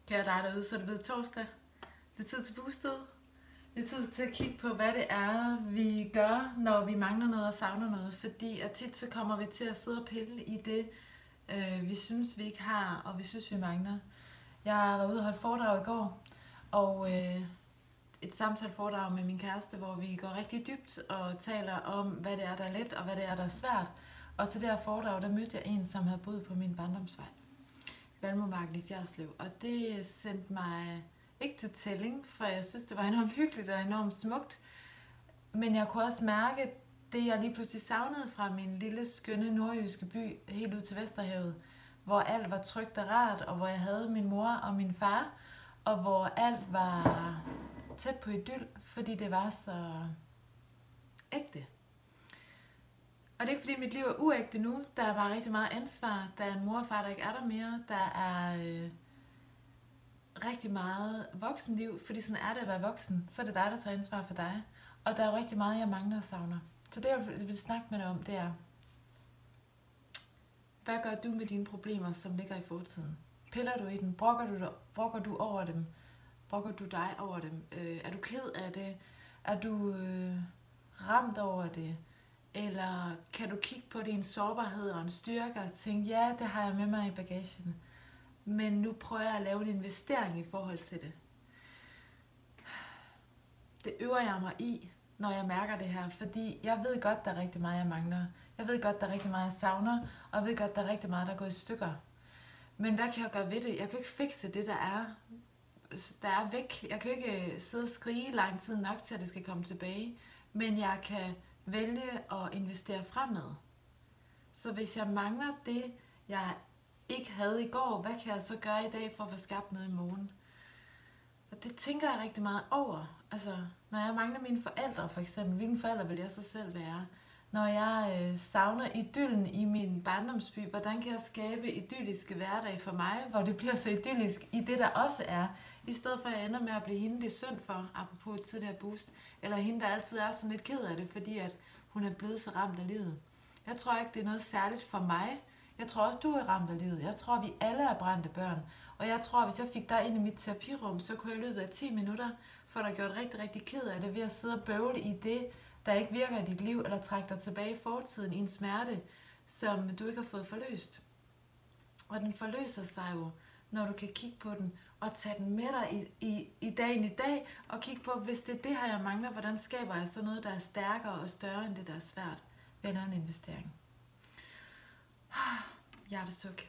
Kære dig derude, så er det blevet torsdag. Det er tid til boosted. Det er tid til at kigge på, hvad det er, vi gør, når vi mangler noget og savner noget. Fordi at tit så kommer vi til at sidde og pille i det, vi synes, vi ikke har, og vi synes, vi mangler. Jeg var ude og holde foredrag i går, og et samtaleforedrag med min kæreste, hvor vi går rigtig dybt og taler om, hvad det er, der er let, og hvad det er, der er svært. Og til det her foredrag, der mødte jeg en, som havde boet på min barndomsvej. Valmomarken i Fjerdslev, og det sendte mig ikke til tælling, for jeg synes, det var enormt hyggeligt og enormt smukt. Men jeg kunne også mærke det, jeg lige pludselig savnede fra min lille, skønne nordjyske by, helt ud til Vesterhavet, hvor alt var trygt og rart, og hvor jeg havde min mor og min far, og hvor alt var tæt på idyll, fordi det var så ægte. Og det er ikke fordi mit liv er uægte nu. Der er bare rigtig meget ansvar. Der er en mor og far, der ikke er der mere. Der er rigtig meget voksenliv, fordi sådan er det at være voksen. Så er det dig, der tager ansvar for dig. Og der er jo rigtig meget, jeg mangler og savner. Så det, jeg vil snakke med dig om, det er, hvad gør du med dine problemer, som ligger i fortiden? Piller du i dem? Brokker du over dem? Brokker du dig over dem? Er du ked af det? Er du ramt over det? Eller kan du kigge på din sårbarhed og en styrke og tænke, ja, det har jeg med mig i bagagen, men nu prøver jeg at lave en investering i forhold til det. Det øver jeg mig i, når jeg mærker det her, fordi jeg ved godt, der er rigtig meget, jeg mangler. Jeg ved godt, der er rigtig meget, jeg savner, og jeg ved godt, der er rigtig meget, der går i stykker. Men hvad kan jeg gøre ved det? Jeg kan ikke fikse det, der er væk. Jeg kan ikke sidde og skrige lang tid nok til, at det skal komme tilbage, men jeg kan vælge at investere fremad. Så hvis jeg mangler det, jeg ikke havde i går, hvad kan jeg så gøre i dag for at få skabt noget i morgen? Og det tænker jeg rigtig meget over. Altså, når jeg mangler mine forældre for eksempel, hvilke forældre vil jeg så selv være? Når jeg savner idyllen i min barndomsby, hvordan kan jeg skabe idylliske hverdag for mig, hvor det bliver så idyllisk i det, der også er, i stedet for at jeg ender med at blive hende, det er synd for, apropos et tidligere boost, eller hende, der altid er sådan lidt ked af det, fordi at hun er blevet så ramt af livet. Jeg tror ikke, det er noget særligt for mig. Jeg tror også, du er ramt af livet. Jeg tror, vi alle er brændte børn. Og jeg tror, hvis jeg fik dig ind i mit terapirum, så kunne jeg i løbet af 10 minutter få dig gjort rigtig, rigtig ked af det, ved at sidde og bøvle i det, der ikke virker i dit liv, eller trække dig tilbage i fortiden i en smerte, som du ikke har fået forløst. Og den forløser sig jo, når du kan kigge på den, og tage den med dig i dagen i dag, og kigge på, hvis det er det her, jeg mangler, hvordan skaber jeg så noget, der er stærkere og større, end det, der er svært, ved at lave en investering. Hjertesuk.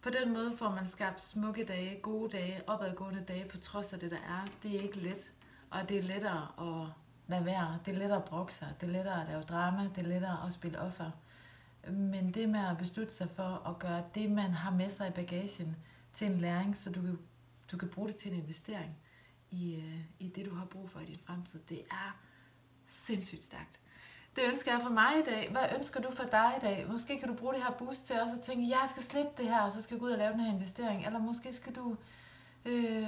På den måde får man skabt smukke dage, gode dage, opadgående dage, på trods af det, der er. Det er ikke let, og det er lettere at lade være, det er lettere at brokke sig, det er lettere at lave drama, det er lettere at spille offer. Men det med at beslutte sig for at gøre det, man har med sig i bagagen, til en læring, så du kan bruge det til en investering i det, du har brug for i din fremtid, det er sindssygt stærkt. Det ønsker jeg for mig i dag. Hvad ønsker du for dig i dag? Måske kan du bruge det her boost til også at tænke, jeg skal slippe det her, og så skal jeg gå ud og lave den her investering. Eller måske skal du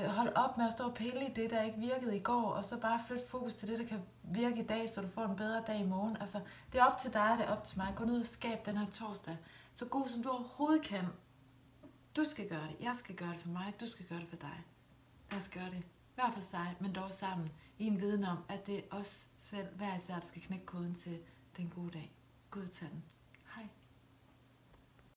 holde op med at stå og pille i det, der ikke virkede i går, og så bare flytte fokus til det, der kan virke i dag, så du får en bedre dag i morgen. Altså, det er op til dig, det er op til mig. Gå ud og skab den her torsdag, så god som du overhovedet kan. Du skal gøre det, jeg skal gøre det for mig, du skal gøre det for dig. Lad os gøre det. Hver for sig, men dog sammen, i en viden om, at det er os selv, hver især, der skal knække koden til den gode dag. Gå ud og tag den.